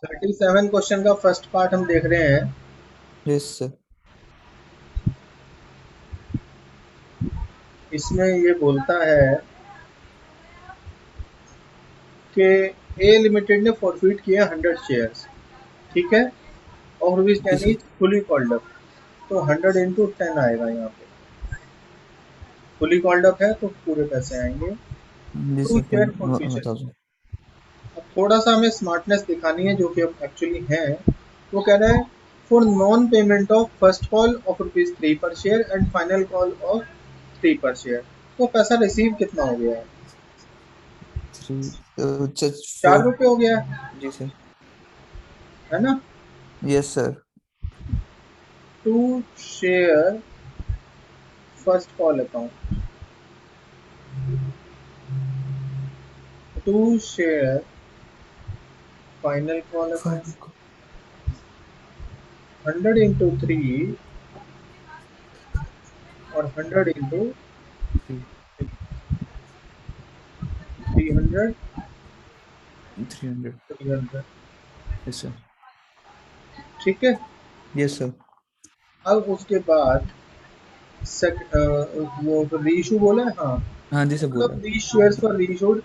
37 question का first part हम देख रहे हैं। Yes sir. इसमें ये बोलता है कि ए लिमिटेड ने फॉरफिट किए 100 शेयर्स, ठीक है, और रुपीज जी 10 sir. Is fully called up. तो 100 इंटू 10 आएगा यहाँ पे। फुली कॉल्ड अप है तो पूरे पैसे आएंगे। जी to sir share forfeiture. बता दो। अब थोड़ा सा हमें स्मार्टनेस दिखानी है जो कि अब एक्चुअली है। वो कह रहा है for non payment of first call of rupees 3 पर share and final call of 3 पर शेयर। तो पैसा रिसीव कितना हो गया है? Three 4 four. रुपये हो गया जी सर। है ना? Yes sir. To share first call account, to share final call five. Account, 100 into 3 और 100 इंटू थ्री 300, 300। 300, yes sir. ठीक है। Yes sir. अब उसके बाद वो रीइशू बोला है, हाँ। हाँ जी सर बोला। मतलब these shares were reissued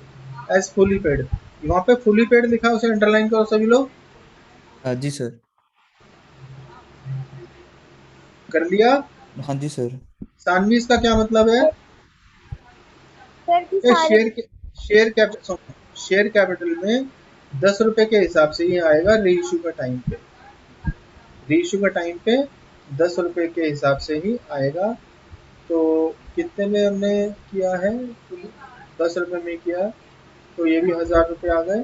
as fully paid। वहां पे fully paid लिखा है, उसे अंडरलाइन करो सभी लोग। हाँ जी सर। कर लिया? हाँ जी सर। सानवी इसका क्या मतलब है? सर की ये सारे शेयर कैपिटल में 10 रुपए के हिसाब से ही आएगा रीइश्यू का टाइम पे। रीइश्यू का टाइम पे 10 रुपए के हिसाब से ही आएगा। तो कितने में हमने किया है? 10 रुपए में किया, तो ये भी 1000 रुपये आ गए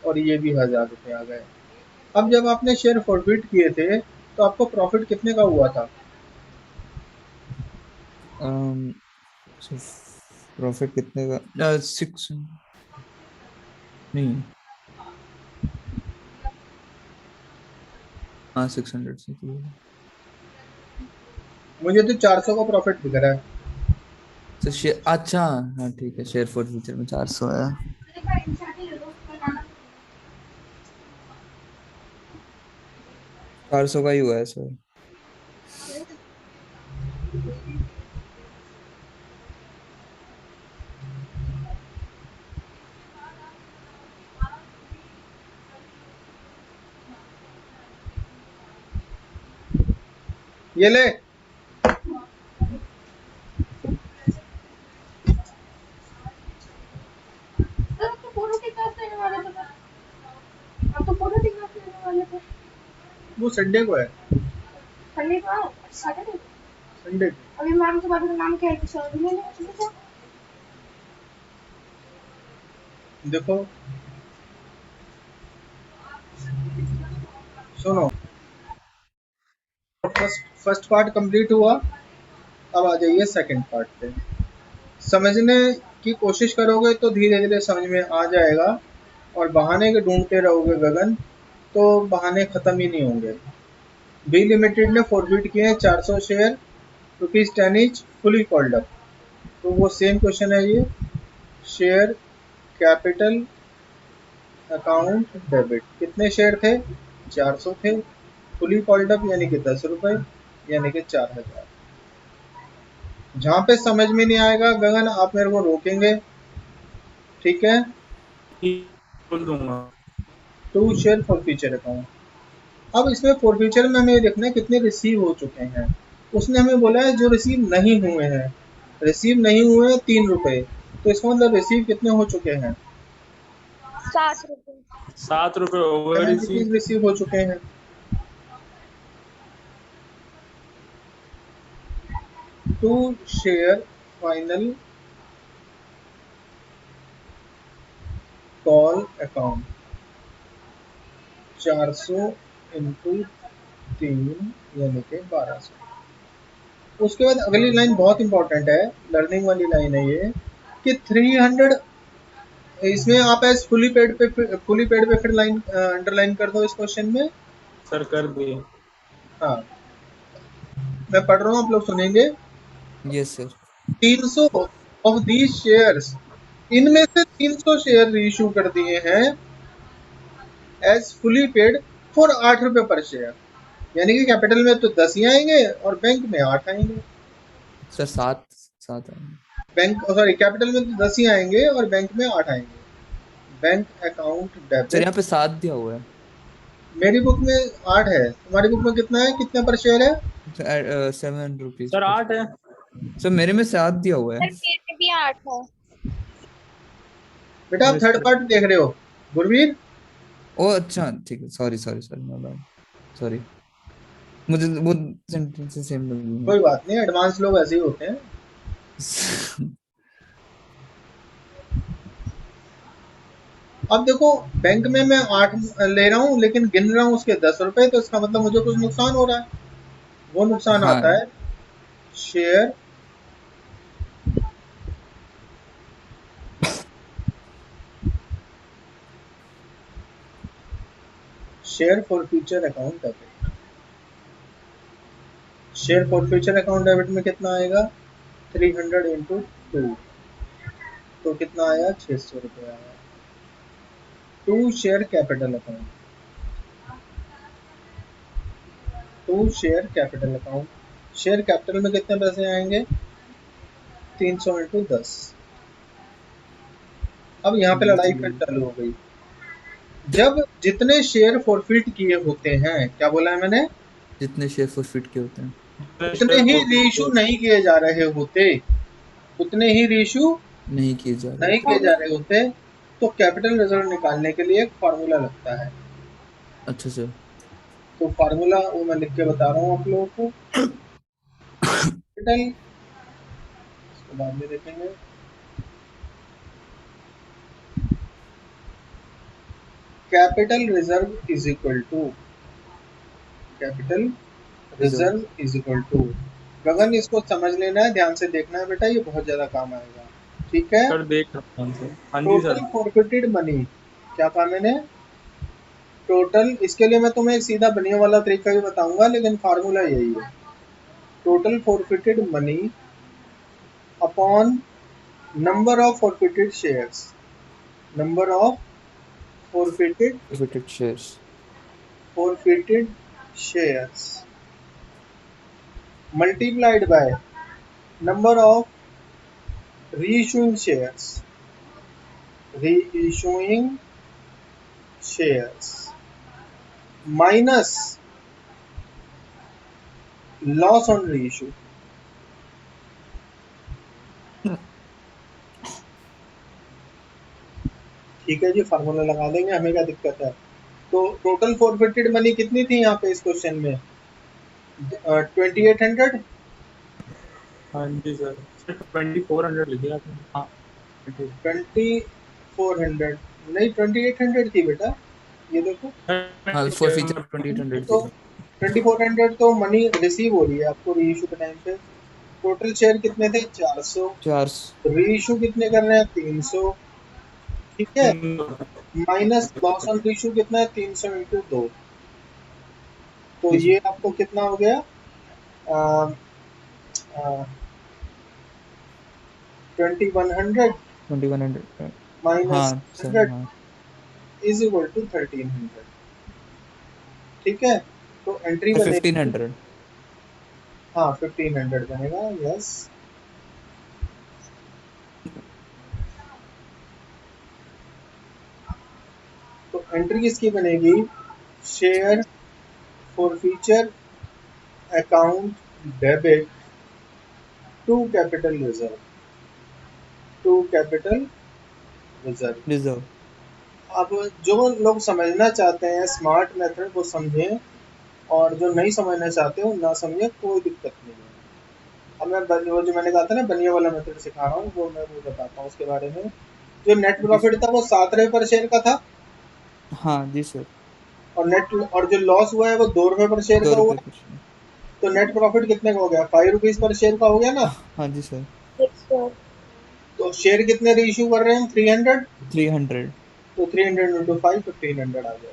और ये भी 1000 रुपये आ गए। अब जब आपने शेयर फॉरफिट किए थे तो आपको प्रॉफिट कितने का हुआ था? प्रॉफिट कितने का? सिक्स। नहीं। हाँ 600 से तो। मुझे तो 400 का प्रॉफिट दिख रहा है। तो शेयर अच्छा। हाँ ठीक है, शेयर फॉर फ्यूचर में 400 है। 400 का ही हुआ है सर। ये ले। सर अब तो फोटो के क्लास लेने वाले थे। अब तो फोटो के क्लास लेने वाले थे। वो संडे को है। संडे को आओ, सैटरडे को। संडे अभी मैम के बाद नाम क्या है? सर भी लेने चले जाओ। को देखो, सुनो। फर्स्ट फर्स्ट पार्ट कंप्लीट हुआ। अब आ जाइए सेकंड पार्ट पे। समझने की कोशिश करोगे तो धीरे धीरे समझ में आ जाएगा, और बहाने के ढूंढते रहोगे गगन तो बहाने खत्म ही नहीं होंगे। बी लिमिटेड ने फॉरफिट किए हैं 400 share, rupees 10 etch, fully called up. तो वो सेम क्वेश्चन है ये। शेयर कैपिटल अकाउंट डेबिट, कितने शेयर थे? 400 थे। फुली कॉल्ड अप यानी कि 10 रुपए, यानी कि 4000। जहां पे समझ में नहीं आएगा गगन आप मेरे को रोकेंगे, ठीक है? बोल दूंगा। To share forfeiture account. अब इसमें फॉर फ्यूचर में हमें देखना है कितने रिसीव हो चुके हैं। उसने हमें बोला है जो रिसीव नहीं हुए हैं। रिसीव नहीं हुए हैं 3 रुपए, तो इसका मतलब रिसीव कितने हो चुके हैं? 7 रुपए। 7 रुपए ओवर 7 रुपीज रिसीव। रिसीव हो चुके हैं। To share final call account, 400 into 3 यानी कि 1200। उसके बाद अगली लाइन बहुत इंपॉर्टेंट है, लर्निंग वाली लाइन है ये, कि 300। इसमें आप एज फुली पेड पे फिर लाइन अंडरलाइन कर दो इस क्वेश्चन में। सर कर दिए। हाँ, मैं पढ़ रहा हूँ, आप लोग सुनेंगे। Yes sir. 300 of these shares, इनमें से 300 शेयर इशू कर दिए हैं एज फुली पेड फॉर 8 रुपए पर शेयर, यानी कि कैपिटल में तो 10 ही आएंगे और बैंक में 8 आएंगे। सर 7 7 आएंगे। बैंक सॉरी कैपिटल में तो 10 ही आएंगे और बैंक में 8 आएंगे। बैंक अकाउंट सर डेबिट, यहाँ पे 7 दिया हुआ है। मेरी बुक में 8 है, तुम्हारी बुक में कितना है, कितने पर शेयर है? 7 रुपीज सर 8 है। सर मेरे में 7 दिया हुआ है। सर मेरे भी 8 है। बेटा आप थर्ड पार्टी देख रहे हो गुरवीर। ओ अच्छा ठीक है, sorry sorry sorry my bad, sorry, मुझे वो सेंटेंस सेम लगी कोई बात नहीं, एडवांस लोग ऐसे ही होते हैं। है। अब देखो बैंक में मैं 8 ले रहा हूँ लेकिन गिन रहा हूँ उसके 10 रुपए, तो इसका मतलब मुझे कुछ नुकसान हो रहा है। वो नुकसान आता हाँ है share share forfeiture account debit. Share forfeiture account debit में कितना आएगा, 300 इंटू 2, तो कितना आया, 600 रुपये आया। 2 share capital account, 2 share capital account, share capital में कितने पैसे आएंगे, 300 इंटू 10। अब यहाँ पे लड़ाई फिर चालू हो गई। जब जितने शेयर फॉरफिट किए होते हैं, क्या बोला है मैंने, जितने शेयर फॉरफिट के होते हैं उतने ही रीइशू नहीं किए जा रहे होते, उतने ही रीइशू नहीं किए जा रहे नहीं होते। किए जा रहे होते, तो कैपिटल रिजर्व निकालने के लिए एक फार्मूला लगता है। अच्छा सर। तो फार्मूला वो मैं लिख के बता रहा हूँ आप लोगों को। कैपिटल, इसको बाद में देखेंगे। Capital reserve is equal to, capital reserve is equal to, Gagan इसको समझ लेना है, ध्यान से देखना है बेटा, ये बहुत ज्यादा काम आएगा, ठीक है। सर देख रहा हूँ सर। हाँ जी टोटल सर। फॉरफिटेड मनी, क्या कहा मैंने, टोटल, इसके लिए मैं तुम्हें एक सीधा बनिया वाला तरीका भी बताऊंगा, लेकिन फार्मूला यही है। Total forfeited money upon number of forfeited shares, number of forfeited shares forfeited shares multiplied by number of reissuing shares, reissuing shares minus loss on reissue। ठीक है जी, फार्मूला लगा देंगे, हमें क्या दिक्कत है। तो टोटल फॉरफिटेड मनी कितनी थी यहाँ पे इस क्वेश्चन में, 2800। हाँ जी सर। 2400 लिखे आपने। हाँ 2400 नहीं, 2800 थी बेटा, ये देखो। हाँ फॉर फीचर 2800 तो थी। 2400 तो मनी रिसीव हो रही है आपको रीइशू के टाइम पे। टोटल शेयर कितने थे, 400। 400 रीइशू कितने कर रहे हैं, 300, ठीक है। माइनस लॉस ऑन रीइशू कितना है, 300 इंटू 2, तो ये आपको कितना हो गया, 2100 2100 माइनस हाँ सर 100 हाँ। इज इक्वल टू 1300, ठीक है। तो एंट्री सर बनेगी, 1500 हाँ 1500 बनेगा, यस। तो एंट्री किसकी बनेगी, share forfeiture account debit to capital reserve, to capital reserve. Reserve. अब जो लोग समझना चाहते हैं स्मार्ट मेथड वो समझें, और जो नहीं समझना चाहते हो ना समझे, कोई दिक्कत नहीं है। अब मैं वो जो मैंने कहा था ना बनिया वाला मेथड सिखा रहा हूँ, वो मैं वो बताता हूँ उसके बारे में। जो नेट प्रॉफिट था वो 7 रुपए पर शेयर का था, हाँ जी सर। और नेट और जो लॉस हुआ है वो 2 रुपए पर शेयर 2 का हुआ, रुपए पर शेयर। तो नेट प्रॉफिट कितने का हो गया, 5 रुपीज पर शेयर का हो गया ना। हाँ जी सर। तो शेयर कितने रीइश्यू कर रहे हैं हम, 300, 300 तो 300 इंटू 5 1500 आ जाएगा।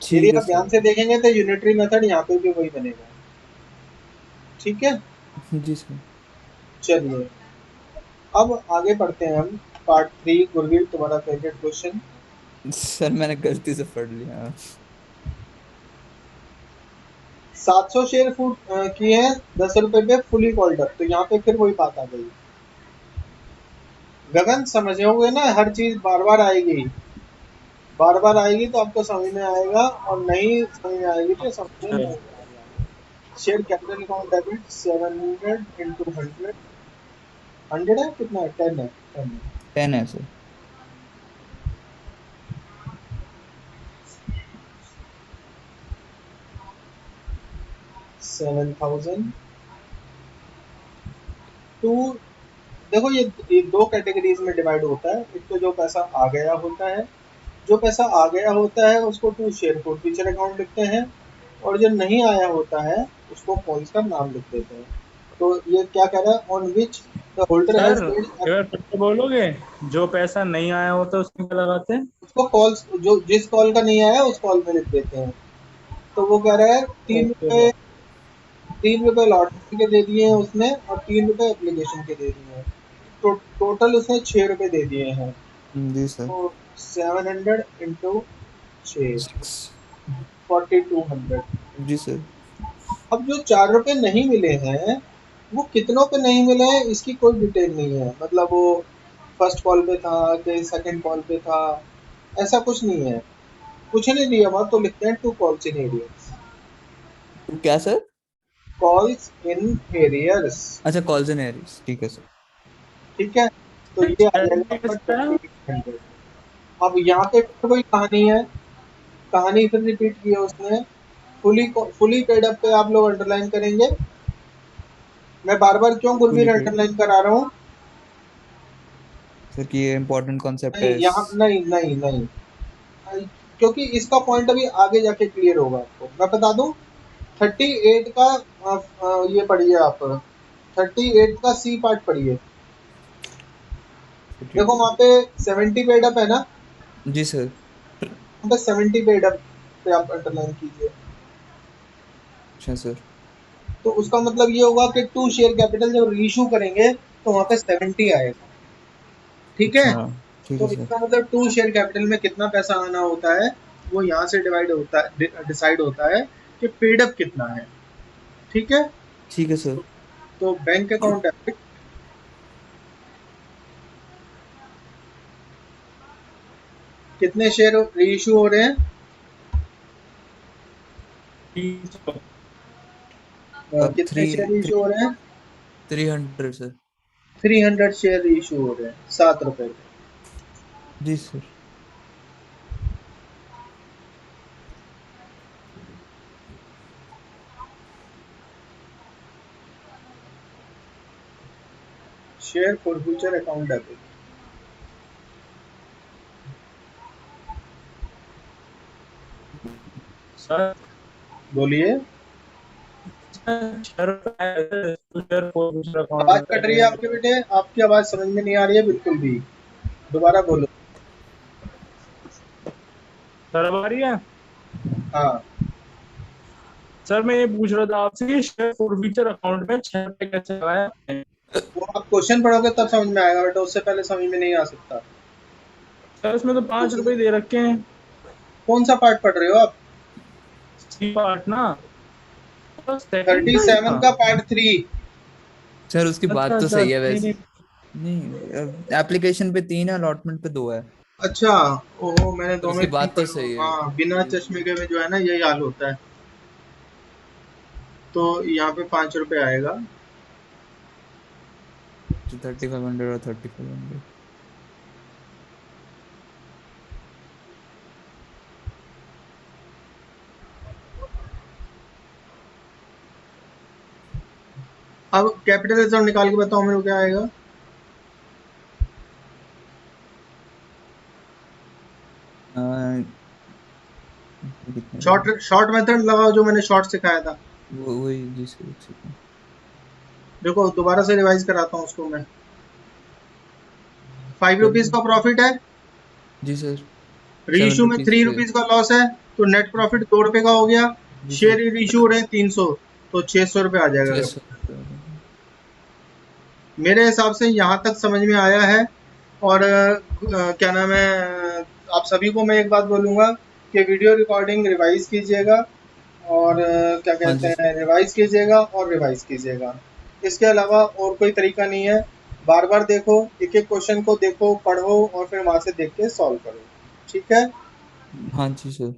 यदि ठीक है आप ध्यान से सर। देखेंगे तो यूनिटरी मेथड यहाँ पे भी वही बनेगा, ठीक है। जी सर। चलिए अब आगे बढ़ते हैं हम, पार्ट 3, गुरवीर तुम्हारा फेवरेट क्वेश्चन। सर मैंने गलती से पढ़ लिया। 700 शेयर फूट किए हैं 10 रुपए पे फुली कॉल्ड अप, तो यहाँ पे फिर वही बात आ गई। गगन समझे होगे ना, हर चीज बार बार आएगी, बार बार आएगी तो आपको समझ में आएगा, और नहीं समझ में आएगी तो समझ में अच्छा, नहीं आएगा। Share capital account debit 700 into 100, 100 है कितना है, 10 है, 10 है। 10 है सर। 7000 टू, देखो ये दो कैटेगरीज में डिवाइड होता है। एक तो जो पैसा आ गया होता है, जो पैसा आ गया होता है उसको to share forfeiture account लिखते हैं, और जो नहीं आया होता है उसको कॉल्स का नाम लिख देते हैं। तो ये क्या कह रहा है, on which the holder has sir paid, एक बार फिर से बोलोगे? जो पैसा नहीं आया होता उसमें क्या लगाते हैं? उसको कॉल्स, जो जिस कॉल का नहीं आया उस कॉल में लिख देते हैं। तो वो कह रहा है तीन ओके। रुपए 3 रुपए लॉटरी के दे दिए हैं उसने, और 3 रुपए एप्लीकेशन के दे दिए हैं, तो टोटल उसने 6 रुपए दे दिए हैं। जी सर। तो 700 इंटू 6, 6। 4200। जी सर। अब जो 4 रुपए नहीं मिले हैं, वो कितनों पे नहीं मिले हैं इसकी कोई डिटेल नहीं है। मतलब वो फर्स्ट कॉल पे था कि सेकंड कॉल पे था, ऐसा कुछ नहीं है। कुछ नहीं दिया हुआ तो लिखते हैं टू कॉल्स इन एरियर्स। क्या सर? कॉल्स इन एरियर्स, अच्छा, कॉल्स एंड एरियर्स, ठीक है सर। ठीक है। तो ये आ जाएगा चैरिटी आपका किसका है? 2800। अब यहाँ पे फिर कोई कहानी है, कहानी फिर रिपीट की है उसने। फुली पेड अप पे आप लोग अंडरलाइन करेंगे। मैं बार बार क्यों फुली गुरवीर पेड अंडरलाइन करा रहा हूँ? सर कि ये इम्पोर्टेंट कॉन्सेप्ट नहीं है यहाँ, नहीं नहीं नहीं, क्योंकि इसका पॉइंट अभी आगे जाके क्लियर होगा आपको। मैं बता दूं, 38 का ये पढ़िए आप, 38 का सी पार्ट पढ़िए। ठीक देखो है वहां सर। पे 70 पेड अप है ना, जी सर। वहां पे 70 पेड अप पे आप अंडरलाइन कीजिए। अच्छा सर। तो उसका मतलब ये होगा कि टू शेयर कैपिटल जब रीइश्यू करेंगे तो वहां पे 70 आएगा, ठीक है। अच्छा, ठीक है तो सर। इसका मतलब टू शेयर कैपिटल में कितना पैसा आना होता है, वो यहाँ से डिवाइड होता है, डिसाइड होता है कि पेड अप कितना है, ठीक है। ठीक है सर। तो बैंक अकाउंट डेबिट, कितने शेयर रीइश्यू हो रहे हैं, 300। अब कितने शेयर रीइश्यू हो रहे हैं, 300 सर। 300 शेयर रीइश्यू हो रहे हैं 7 रुपए के। जी sir. Share forfeiture account debit, sir बोलिए। 6 रुपए शेयर को दूसरा अकाउंट आवाज में कट रही है करेंगे। आपके बेटे, आपकी आवाज समझ में नहीं आ रही है बिल्कुल भी, दोबारा बोलो। सर अब आ रही है? हाँ, सर मैं ये पूछ रहा था आपसे कि शेयर फॉर फ्यूचर अकाउंट में 6 रुपए कैसे लगाया आपने? वो आप क्वेश्चन पढ़ोगे तब समझ में आएगा बेटा, उससे पहले समझ में नहीं आ सकता। सर उसमें तो 5 रुपए दे रखे हैं। कौन सा पार्ट पढ़ रहे हो आप? सी पार्ट ना, सेकंड का ही 37 था। का पार्ट 3। सर उसकी बात अच्छा तो अच्छा, सही है वैसे। नहीं नहीं, एप्लीकेशन पे 3 है, अलॉटमेंट पे 2 है। अच्छा, ओहो मैंने सर दो में उसकी तीन बात तो पढ़ा सही हूँ। है। हाँ, बिना जी चश्मे जी। के में जो है ना यही हाल होता है। तो यहाँ पे 5 रुपए आएगा। 3500 और 3500। अब कैपिटल रिजर्व निकाल के बताओ मेरे को क्या आएगा। कितने का है? शॉर्ट शॉर्ट मेथड लगाओ जो मैंने शॉर्ट सिखाया था। वो वही जी सर, एक सेकंड। देखो दोबारा से रिवाइज कराता हूँ उसको मैं। 5 रुपीज कर। का प्रॉफिट है, जी सर। सेवन रीइश्यू में रुपीज थ्री पे। रुपीज का लॉस है, तो नेट प्रॉफिट 2 रुपए का हो गया। जी सर। शेयर रीइश्यू हो रहे हैं 300, तो 600 रुपए आ जाएगा। 600 रुपये। मेरे हिसाब से यहाँ तक समझ में आया है। और क्या नाम है, आप सभी को मैं एक बात बोलूँगा कि वीडियो रिकॉर्डिंग रिवाइज कीजिएगा और क्या हाँ कहते जी हैं, रिवाइज कीजिएगा और रिवाइज कीजिएगा। इसके अलावा और कोई तरीका नहीं है। बार बार देखो, एक एक क्वेश्चन को देखो, पढ़ो और फिर वहाँ से देख के सॉल्व करो। ठीक है। हाँ जी सर।